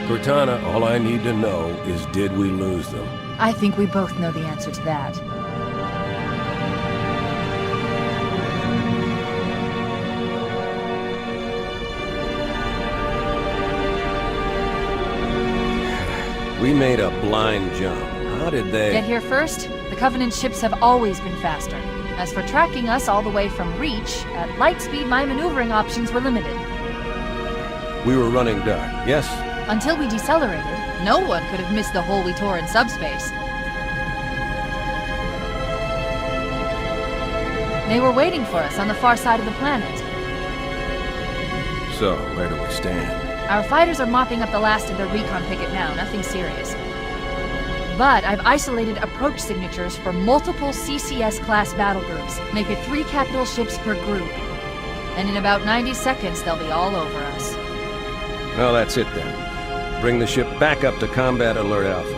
Cortana, all I need to know is did we lose them? I think we both know the answer to that. We made a blind jump. How did they... Get here first? The Covenant ships have always been faster. As for tracking us all the way from Reach, at light speed my maneuvering options were limited. We were running dark, yes? Until we decelerated, no one could have missed the hole we tore in subspace. They were waiting for us on the far side of the planet. So, where do we stand? Our fighters are mopping up the last of their recon picket now, nothing serious. But I've isolated approach signatures for multiple CCS-class battle groups. Make it 3 capital ships per group. And in about 90 seconds, they'll be all over us. Well, that's it then. Bring the ship back up to Combat Alert Alpha.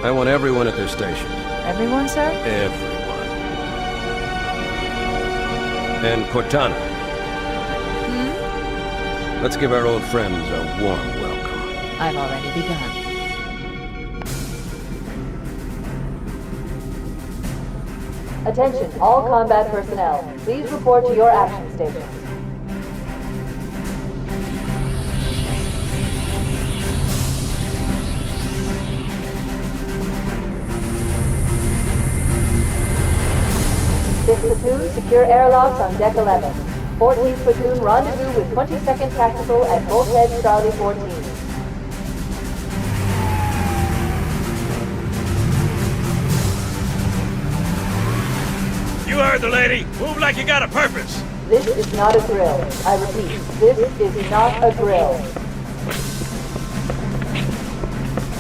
I want everyone at their stations. Everyone, sir? Everyone. And Cortana. Let's give our old friends a warm welcome. I've already begun. Attention, all combat personnel. Please report to your action stations. Fifth platoon, secure airlocks on deck 11. 14th platoon, rendezvous with 22nd Tactical at Bulkhead Charlie 14. You heard the lady. Move like you got a purpose. This is not a drill. I repeat, this is not a drill.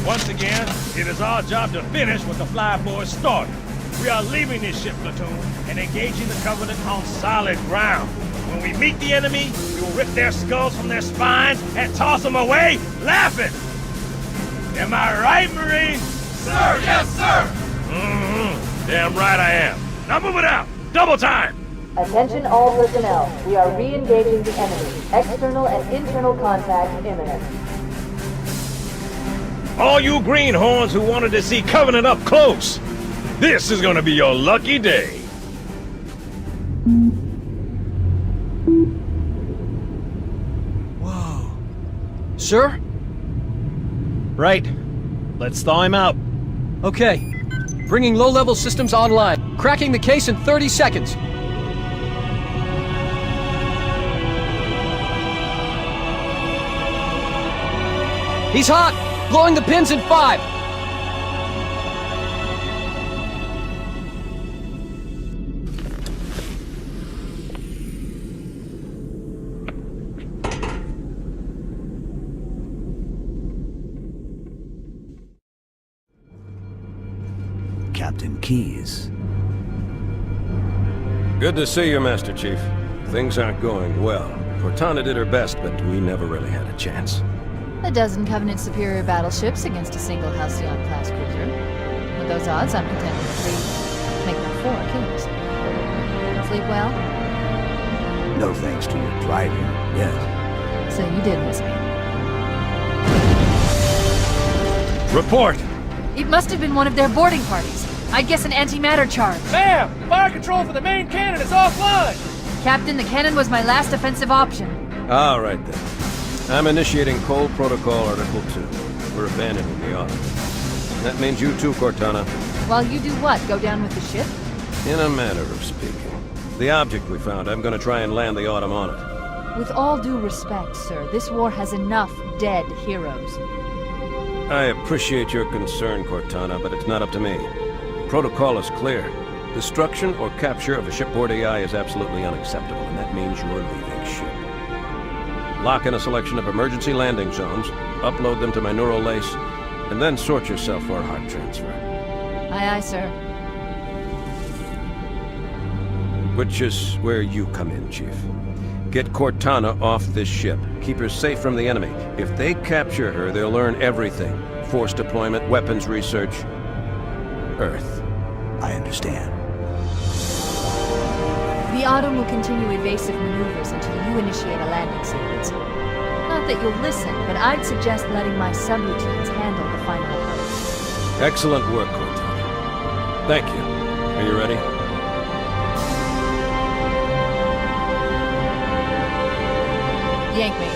Once again, it is our job to finish what the flyboys started. We are leaving this ship platoon and engaging the Covenant on solid ground. When we meet the enemy, we will rip their skulls from their spines and toss them away, laughing. Am I right, Marine? Sir, yes, sir! Damn right I am. Now move it out! Double time! Attention all personnel. We are re-engaging the enemy. External and internal contact imminent. All you greenhorns who wanted to see Covenant up close, this is gonna be your lucky day. Whoa. Sir? Right. Let's thaw him out. Okay. Bringing low-level systems online. Cracking the case in 30 seconds. He's hot! Blowing the pins in 5! Captain Keyes. Good to see you, Master Chief. Things aren't going well. Cortana did her best, but we never really had a chance. A dozen Covenant superior battleships against a single Halcyon-class cruiser. With those odds, I'm content with 3, make them 4 killers. Sleep well? No thanks to your driving, yes. So you did miss me. Report! It must have been one of their boarding parties. I'd guess an antimatter charge. Ma'am! Fire control for the main cannon is offline! Captain, the cannon was my last offensive option. All right, then. I'm initiating Cold Protocol Article 2. We're abandoning the Autumn. That means you too, Cortana. While you do what? Go down with the ship? In a manner of speaking. The object we found, I'm gonna try and land the Autumn on it. With all due respect, sir, this war has enough dead heroes. I appreciate your concern, Cortana, but it's not up to me. Protocol is clear. Destruction or capture of a shipboard AI is absolutely unacceptable, and that means you're leaving ship. Lock in a selection of emergency landing zones, upload them to my neural lace, and then sort yourself for a heart transfer. Aye, aye, sir. Which is where you come in, Chief. Get Cortana off this ship. Keep her safe from the enemy. If they capture her, they'll learn everything. Force deployment, weapons research. Earth. I understand. The Autumn will continue evasive maneuvers until you initiate a landing sequence. Not that you'll listen, but I'd suggest letting my subroutines handle the final approach. Excellent work, Cortana. Thank you. Are you ready? Yank me.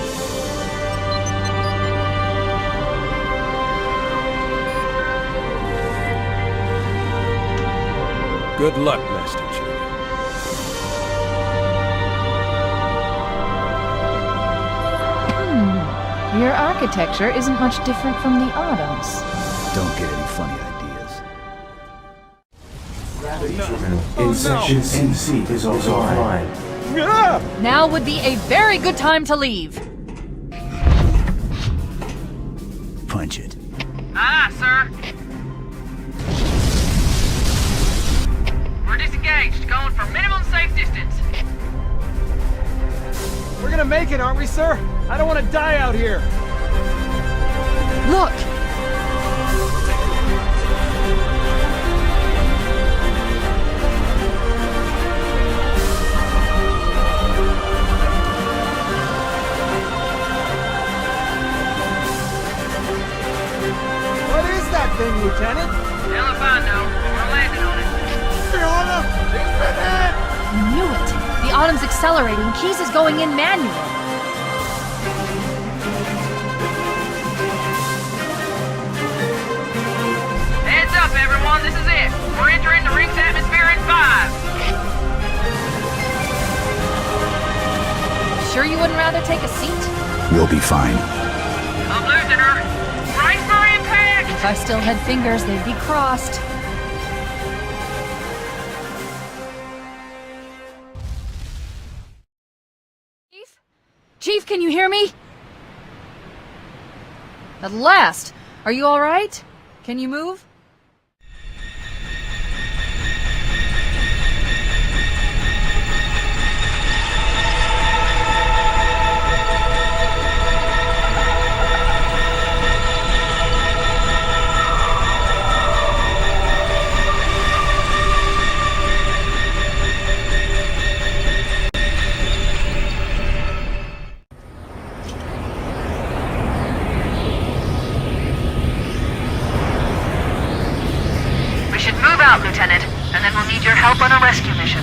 Good luck, Master Chief. Your architecture isn't much different from the Autumn's. Don't get any funny ideas. In section CC is also online. Now would be a very good time to leave. Punch it. Sir. We're disengaged, going for minimum safe distance. We're gonna make it, aren't we, sir? I don't want to die out here. Look! What is that thing, Lieutenant? Hell if I know. We're landing on it. I knew it! The Autumn's accelerating. Keys is going in manual. Heads up, everyone. This is it. We're entering the ring's atmosphere in 5. Sure you wouldn't rather take a seat? We'll be fine. I'm losing her. Brace for impact! If I still had fingers, they'd be crossed. Chief, can you hear me? At last! Are you alright? Can you move? Lieutenant, and then we'll need your help on a rescue mission.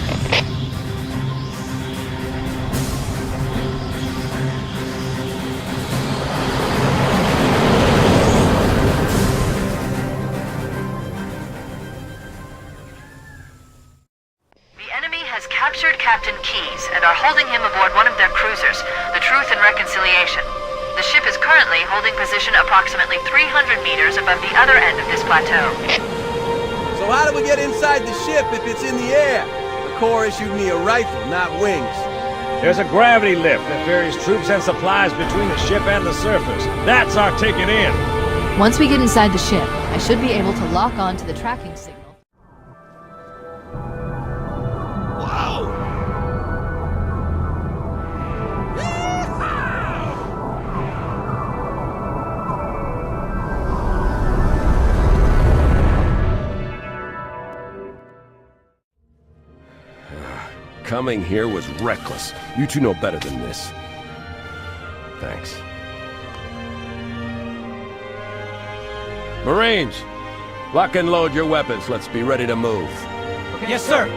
The enemy has captured Captain Keyes and are holding him aboard one of their cruisers, the Truth and Reconciliation. The ship is currently holding position approximately 300 meters above the other end of this plateau. So how do we get inside the ship if it's in the air? The Corps issued me a rifle, not wings. There's a gravity lift that ferries troops and supplies between the ship and the surface. That's our ticket in. Once we get inside the ship, I should be able to lock on to the tracking signal. Coming here was reckless. You two know better than this. Thanks. Marines! Lock and load your weapons. Let's be ready to move. Okay, yes, sir.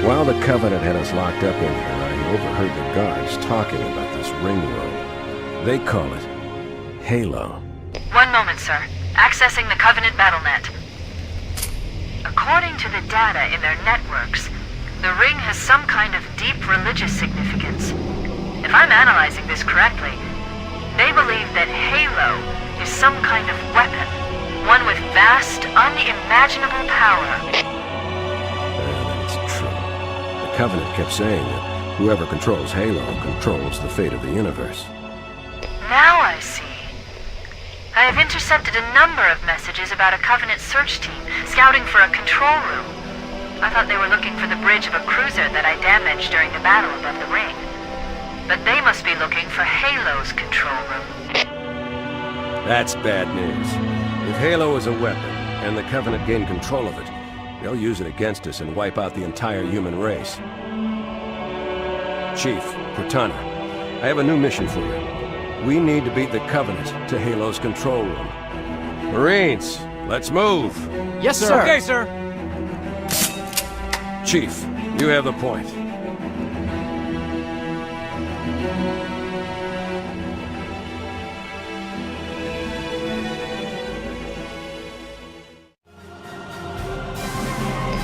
While the Covenant had us locked up in here, I overheard the guards talking about this ring world. They call it Halo. One moment, sir. Accessing the Covenant BattleNet. According to the data in their networks, the ring has some kind of deep religious significance. If I'm analyzing this correctly, they believe that Halo is some kind of weapon, one with vast, unimaginable power. That's true. The Covenant kept saying that whoever controls Halo controls the fate of the universe. Now I see. I have intercepted a number of messages about a Covenant search team scouting for a control room. I thought they were looking for the bridge of a cruiser that I damaged during the battle above the ring. But they must be looking for Halo's control room. That's bad news. If Halo is a weapon, and the Covenant gain control of it, they'll use it against us and wipe out the entire human race. Chief, Cortana, I have a new mission for you. We need to beat the Covenant to Halo's control room. Marines, let's move! Yes, sir. Okay, sir. Chief, you have the point.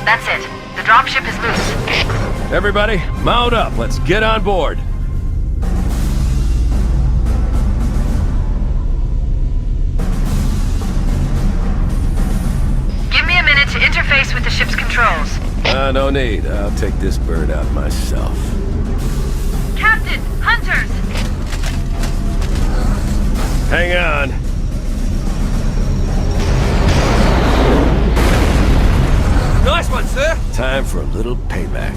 That's it. The dropship is loose. Everybody, mount up. Let's get on board. Give me a minute to interface with the ship's controls. No need. I'll take this bird out myself. Captain! Hunters! Hang on. Nice one, sir. Time for a little payback.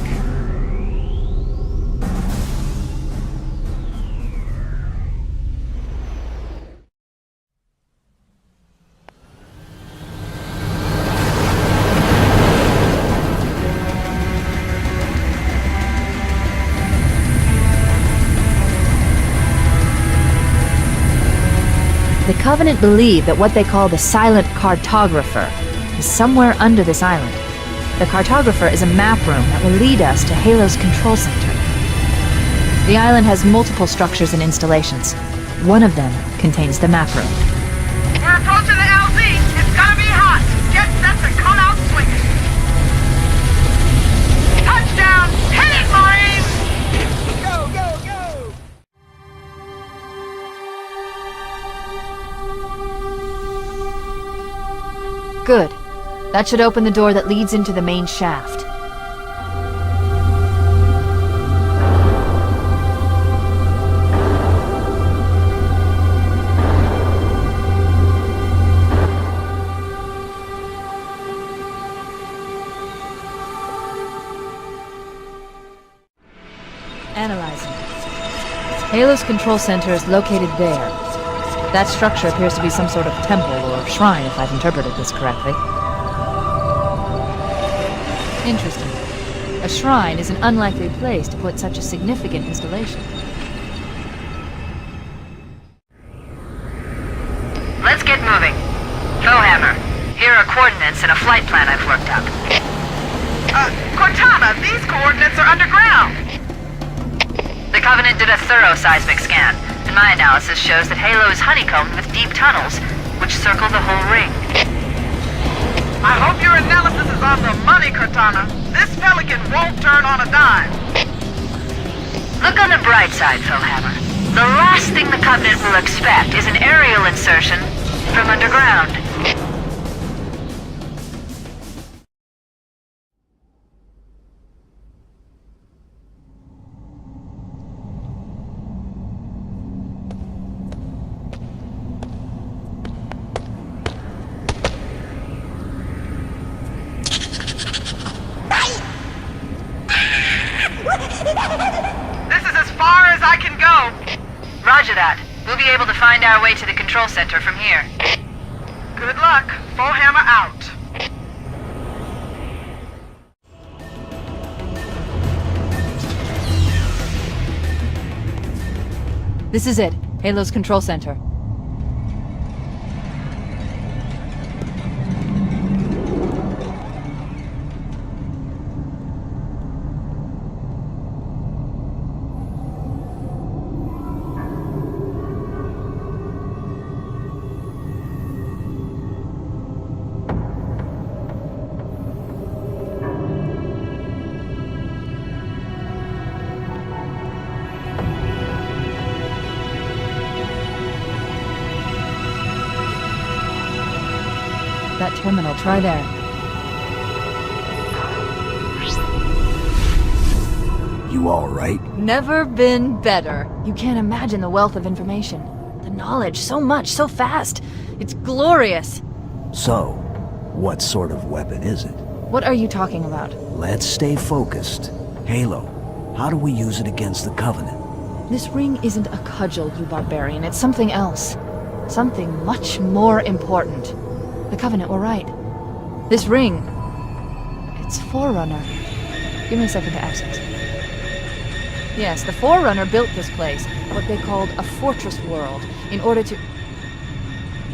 The Covenant believe that what they call the Silent Cartographer is somewhere under this island. The Cartographer is a map room that will lead us to Halo's control center. The island has multiple structures and installations. One of them contains the map room. We're approaching the LZ. It's gonna be hot. Get set to come out swinging. Touchdown! Hit it, Marines! Go, go, go! Good. That should open the door that leads into the main shaft. Analyzing. Halo's control center is located there. That structure appears to be some sort of temple or shrine, if I've interpreted this correctly. Interesting. A shrine is an unlikely place to put such a significant installation. Let's get moving. Bowhammer, here are coordinates and a flight plan I've worked up. Cortana, these coordinates are underground. The Covenant did a thorough seismic scan, and my analysis shows that Halo is honeycombed with deep tunnels, which circle the whole ring. I hope your analysis is on the money, Cortana. This pelican won't turn on a dime. Look on the bright side, Bowhammer. The last thing the Covenant will expect is an aerial insertion from underground. This is as far as I can go. Roger that. We'll be able to find our way to the control center from here. Good luck. Bowhammer out. This is it. Halo's control center. That terminal, try there. You all right? Never been better. You can't imagine the wealth of information. The knowledge, so much, so fast. It's glorious. So, what sort of weapon is it? What are you talking about? Let's stay focused. Halo, how do we use it against the Covenant? This ring isn't a cudgel, you barbarian. It's something else. Something much more important. The Covenant were right. This ring... it's Forerunner. Give me a second to access. Yes, the Forerunner built this place, what they called a fortress world, in order to...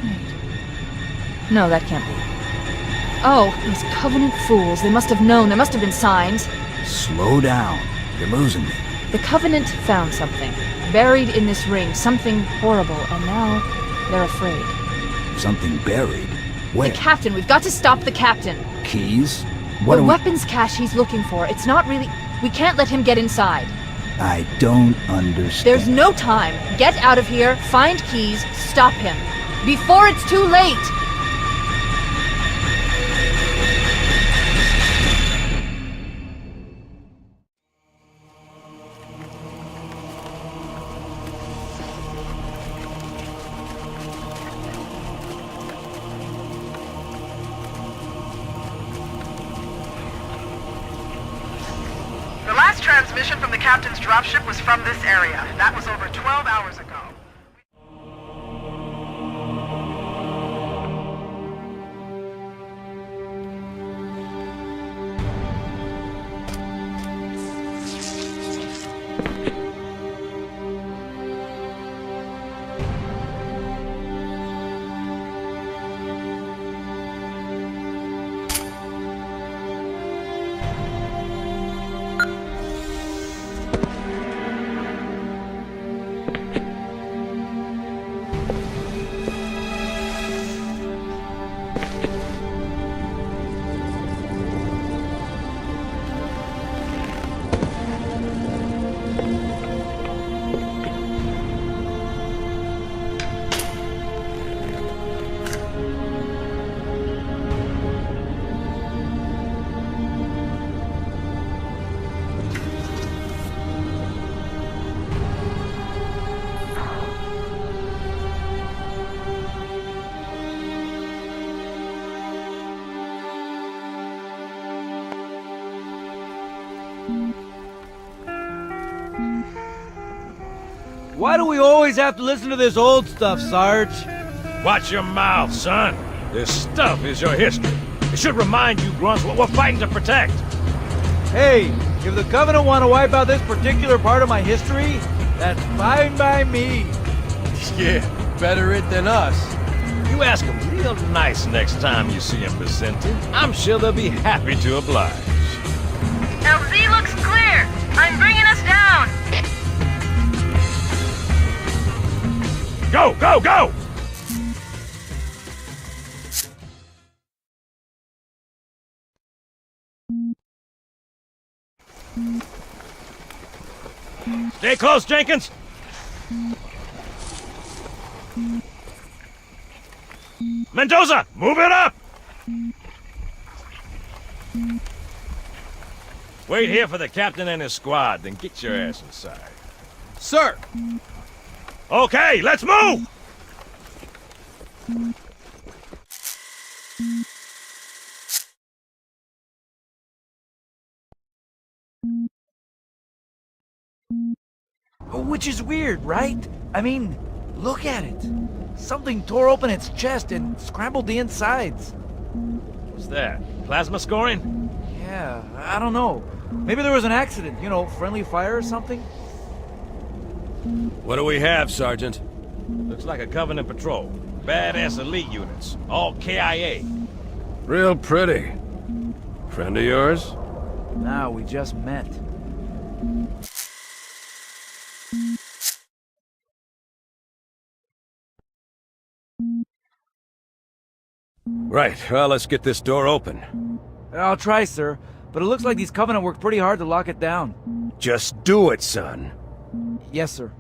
Wait. No, that can't be. Oh, these Covenant fools. They must have known. There must have been signs. Slow down. You're losing me. The Covenant found something. Buried in this ring. Something horrible. And now, they're afraid. Something buried? Where? The captain. We've got to stop the captain. Keys? What The are we... weapons cache he's looking for. It's not really... We can't let him get inside. I don't understand. There's no time. Get out of here, find keys, stop him. Before it's too late! The last transmission from the captain's dropship was from this area. That was over 12 hours ago. Why do we always have to listen to this old stuff, Sarge? Watch your mouth, son. This stuff is your history. It should remind you, grunts, what we're fighting to protect. Hey, if the Covenant want to wipe out this particular part of my history, that's fine by me. Yeah, better it than us. You ask them real nice next time you see them, Vicente. I'm sure they'll be happy to oblige. LZ looks clear. I'm bringing us down. Go, go, go! Stay close, Jenkins! Mendoza, move it up! Wait here for the captain and his squad, then get your ass inside. Sir! Okay, let's move! Which is weird, right? I mean, look at it. Something tore open its chest and scrambled the insides. What's that? Plasma scoring? Yeah, I don't know. Maybe there was an accident, you know, friendly fire or something? What do we have, Sergeant? Looks like a Covenant patrol. Badass elite units. All KIA. Real pretty. Friend of yours? Nah, we just met. Right, well, let's get this door open. I'll try, sir, but it looks like these Covenant worked pretty hard to lock it down. Just do it, son. Yes, sir.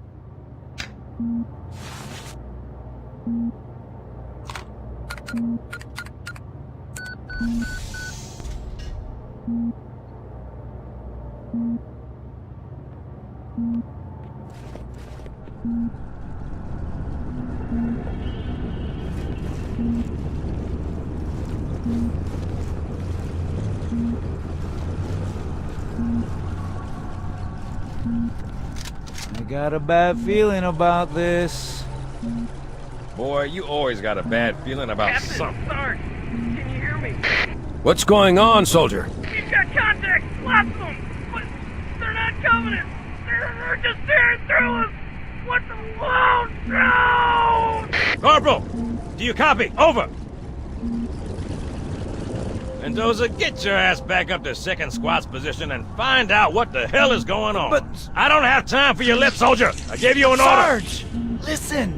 I got a bad feeling about this. Boy, you always got a bad feeling about something. Sarge, can you hear me? What's going on, soldier? He's got contacts, lots of them, but they're not Covenant. They're They're just tearing through us! What the... Oh, no! Corporal! Do you copy? Over! Mendoza, get your ass back up to second squad's position and find out what the hell is going on. But... I don't have time for your lip, soldier! I gave you an order! Sarge! Listen!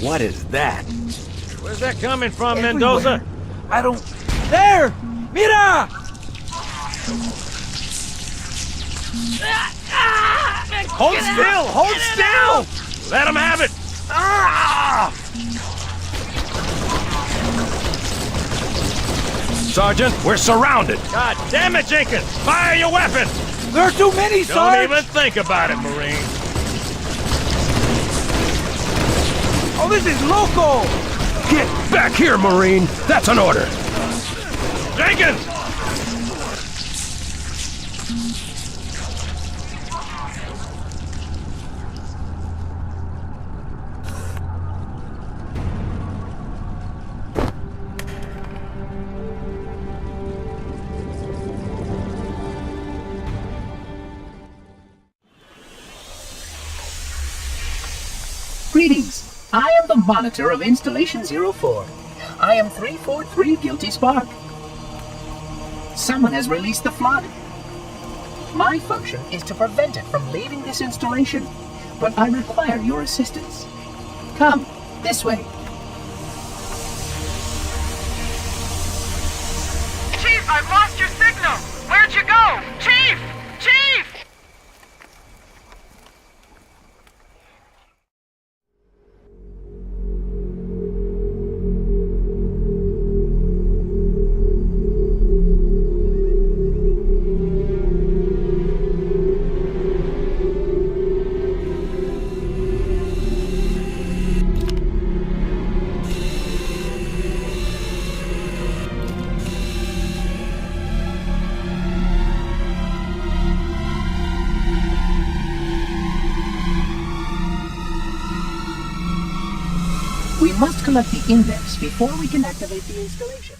What is that? Where's that coming from, Everywhere. Mendoza? I don't... There! Mira! Hold still! Hold still! Let him have it! Sergeant, we're surrounded! God damn it, Jenkins! Fire your weapon! There are too many, Don't Sarge! even think about it, Marine. Oh, this is local! Get back here, Marine! That's an order! Jenkins! Greetings. I am the monitor of Installation 04. I am 343 Guilty Spark. Someone has released the flood. My function is to prevent it from leaving this installation, but I require your assistance. Come, this way. Chief, I've lost your signal! Where'd you go? Chief! Chief! We must collect the index before we can activate the installation.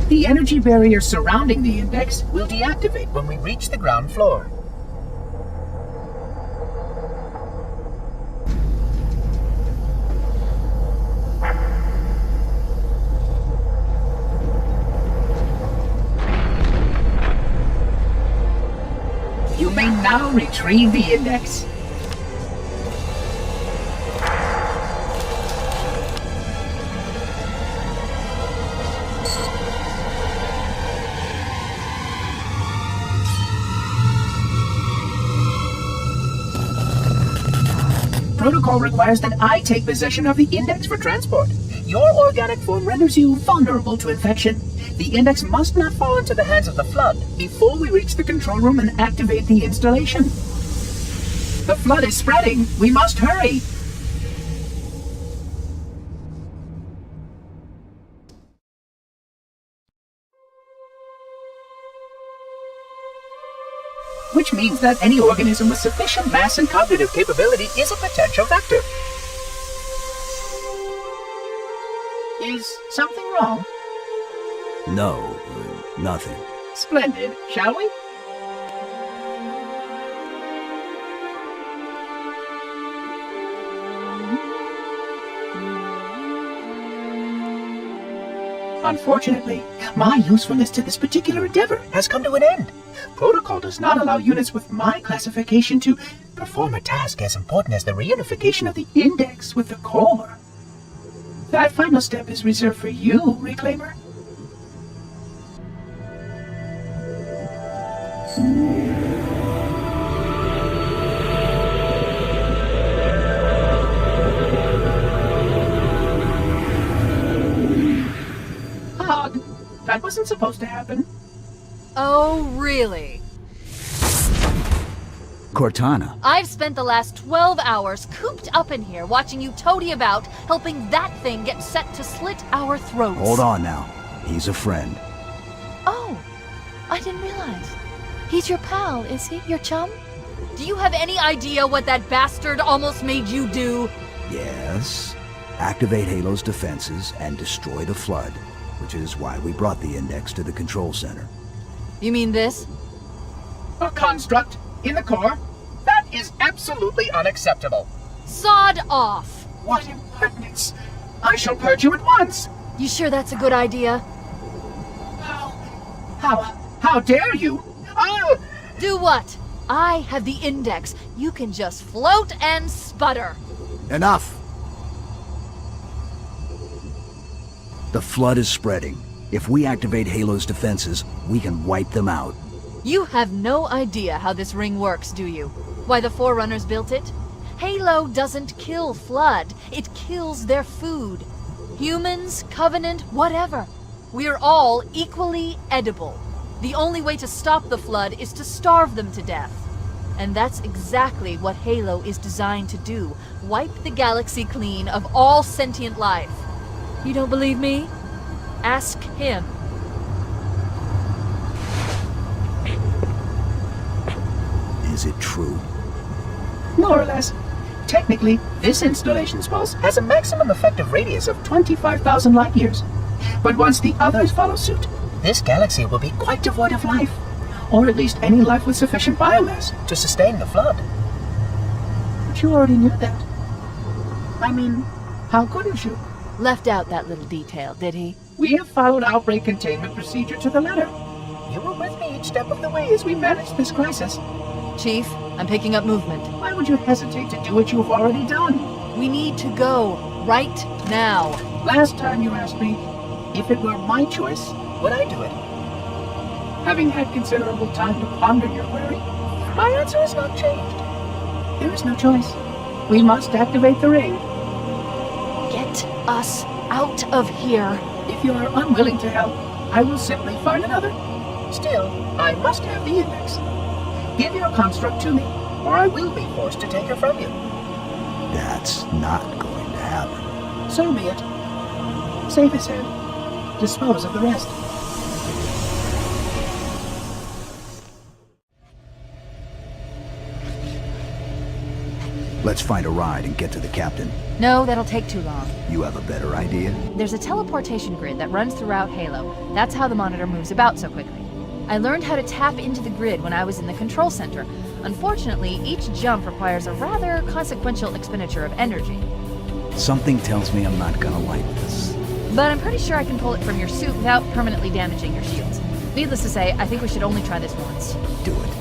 The energy barrier surrounding the index will deactivate when we reach the ground floor. You may now retrieve the index. Protocol requires that I take possession of the index for transport. Your organic form renders you vulnerable to infection. The index must not fall into the hands of the flood before we reach the control room and activate the installation. The flood is spreading. We must hurry. Which means that any organism with sufficient mass and cognitive capability is a potential vector. Is something wrong? No, nothing. Splendid, shall we? Unfortunately, my usefulness to this particular endeavor has come to an end. Protocol does not allow units with my classification to perform a task as important as the reunification of the index with the core. That final step is reserved for you, Reclaimer. Odd. That wasn't supposed to happen. Oh, really? Cortana. I've spent the last 12 hours cooped up in here watching you toady about, helping that thing get set to slit our throats. Hold on now. He's a friend. Oh, I didn't realize. He's your pal, is he? Your chum? Do you have any idea what that bastard almost made you do? Yes. Activate Halo's defenses and destroy the flood. which is why we brought the index to the control center. You mean this? A construct in the core? That is absolutely unacceptable. Sod off! What impertinence! I shall purge you at once! You sure that's a good idea? How dare you? I'll... Do what? I have the index. You can just float and sputter. Enough! The flood is spreading. If we activate Halo's defenses, we can wipe them out. You have no idea how this ring works, do you? Why the Forerunners built it? Halo doesn't kill Flood. It kills their food. Humans, Covenant, whatever. We're all equally edible. The only way to stop the Flood is to starve them to death. And that's exactly what Halo is designed to do. Wipe the galaxy clean of all sentient life. You don't believe me? Ask him. Is it true? More or less. Technically, this installation's pulse has a maximum effective radius of 25,000 light years. But once the others follow suit, this galaxy will be quite devoid of life. Or at least any life with sufficient biomass to sustain the flood. But you already knew that. I mean, how couldn't you? Left out that little detail, did he? We have followed outbreak containment procedure to the letter. You were with me each step of the way as we managed this crisis. Chief, I'm picking up movement. Why would you hesitate to do what you've already done? We need to go, right now. Last time you asked me, if it were my choice, would I do it? Having had considerable time to ponder your query, my answer has not changed. There is no choice. We must activate the ring. Get us out of here. If you are unwilling to help, I will simply find another. Still, I must have the index. Give your construct to me, or I will be forced to take her from you. That's not going to happen. So be it. Save his head. Dispose of the rest. Let's find a ride and get to the captain. No, that'll take too long. You have a better idea? There's a teleportation grid that runs throughout Halo. That's how the monitor moves about so quickly. I learned how to tap into the grid when I was in the control center. Unfortunately, each jump requires a rather consequential expenditure of energy. Something tells me I'm not gonna like this. But I'm pretty sure I can pull it from your suit without permanently damaging your shields. Needless to say, I think we should only try this once. Do it.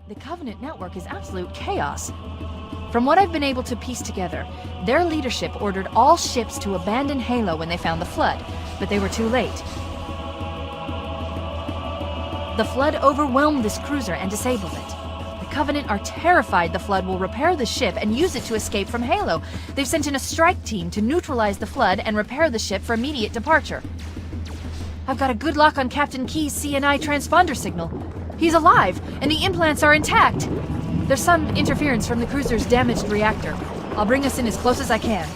The Covenant network is absolute chaos. From what I've been able to piece together, their leadership ordered all ships to abandon Halo when they found the Flood, but they were too late. The Flood overwhelmed this cruiser and disabled it. The Covenant are terrified the Flood will repair the ship and use it to escape from Halo. They've sent in a strike team to neutralize the Flood and repair the ship for immediate departure. I've got a good lock on Captain Key's CNI transponder signal. He's alive, and the implants are intact. There's some interference from the cruiser's damaged reactor. I'll bring us in as close as I can.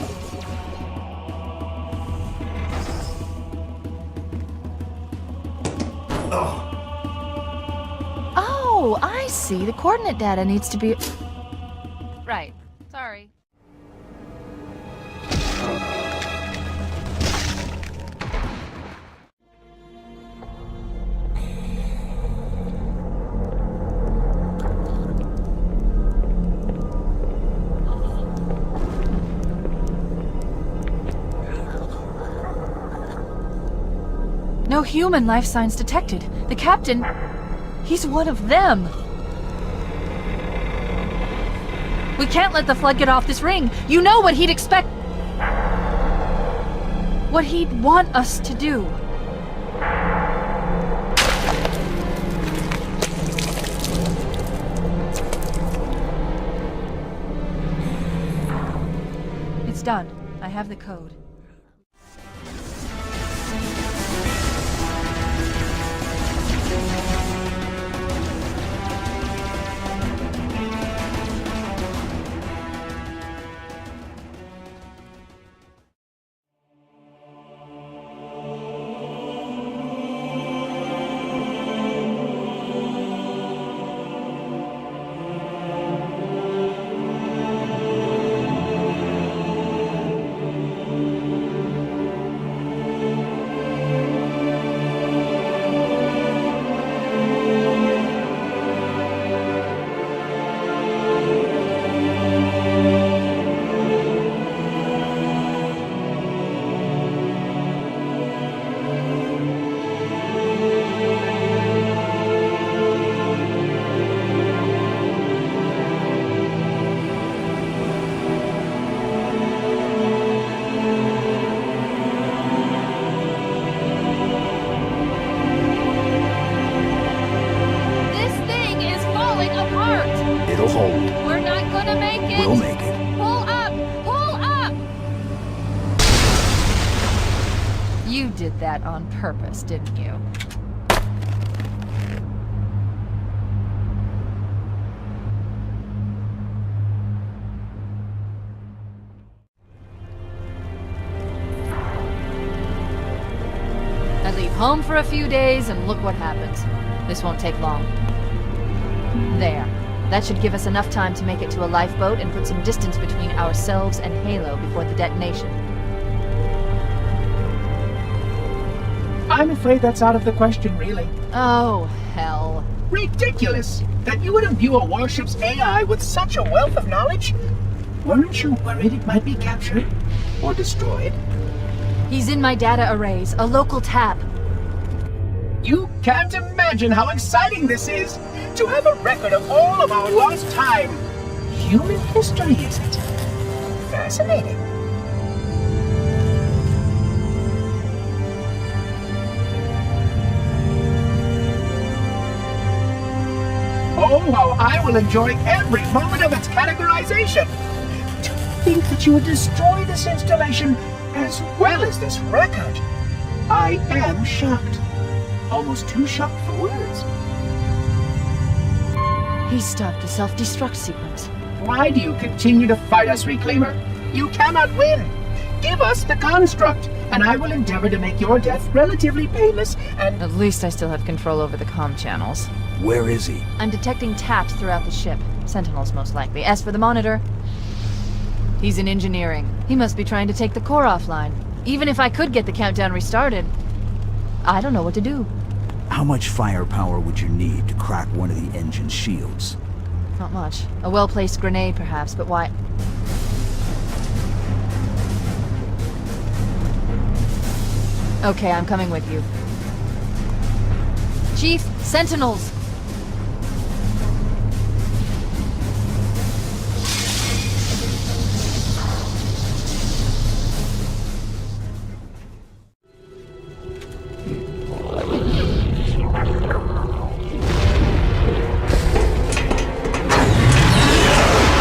Oh, I see. The coordinate data needs to be... Right. Sorry. No human life signs detected. The captain... he's one of them. We can't let the Flood get off this ring. You know what he'd expect... what he'd want us to do. It's done. I have the code. hold. We're not gonna make it! We'll make it. Pull up! Pull up! You did that on purpose, didn't you? I leave home for a few days and look what happens. This won't take long. There. That should give us enough time to make it to a lifeboat and put some distance between ourselves and Halo before the detonation. I'm afraid that's out of the question, really. Oh, hell. Ridiculous! That you would imbue a warship's AI with such a wealth of knowledge? Weren't you worried it might be captured? Or destroyed? He's in my data arrays, a local tap. You can't imagine how exciting this is! To have a record of all of our lost time! Human history, isn't it? Fascinating. Oh, how I will enjoy every moment of its categorization! To think that you would destroy this installation as well as this record! I am shocked. Almost too shocked for words. He stopped a self-destruct sequence. Why do you continue to fight us, Reclaimer? You cannot win! Give us the construct, and I will endeavor to make your death relatively painless and... At least I still have control over the comm channels. Where is he? I'm detecting taps throughout the ship. Sentinels, most likely. As for the monitor, he's in engineering. He must be trying to take the core offline. Even if I could get the countdown restarted, I don't know what to do. How much firepower would you need to crack one of the engine's shields? Not much. A well-placed grenade, perhaps, but why? Okay, I'm coming with you. Chief, Sentinels!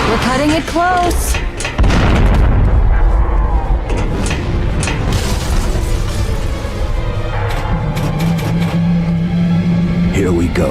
We're cutting it close! Here we go.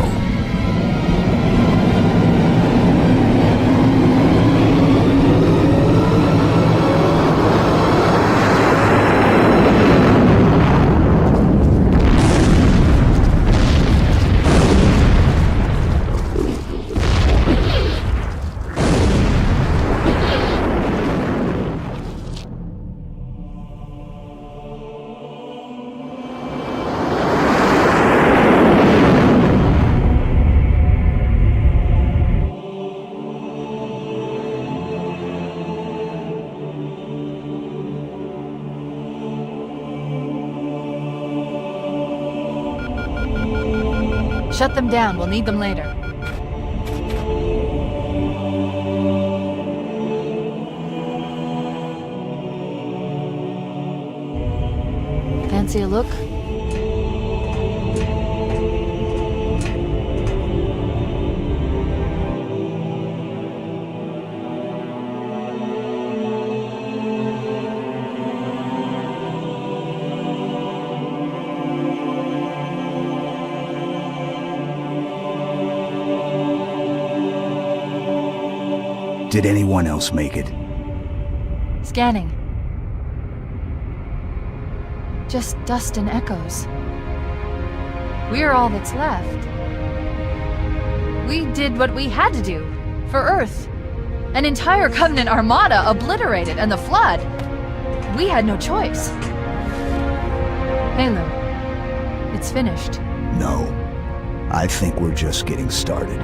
Shut them down. We'll need them later. Fancy a look? Did anyone else make it? Scanning. Just dust and echoes. We're all that's left. We did what we had to do. For Earth. An entire Covenant armada obliterated, and the Flood. We had no choice. Halo. It's finished. No. I think we're just getting started.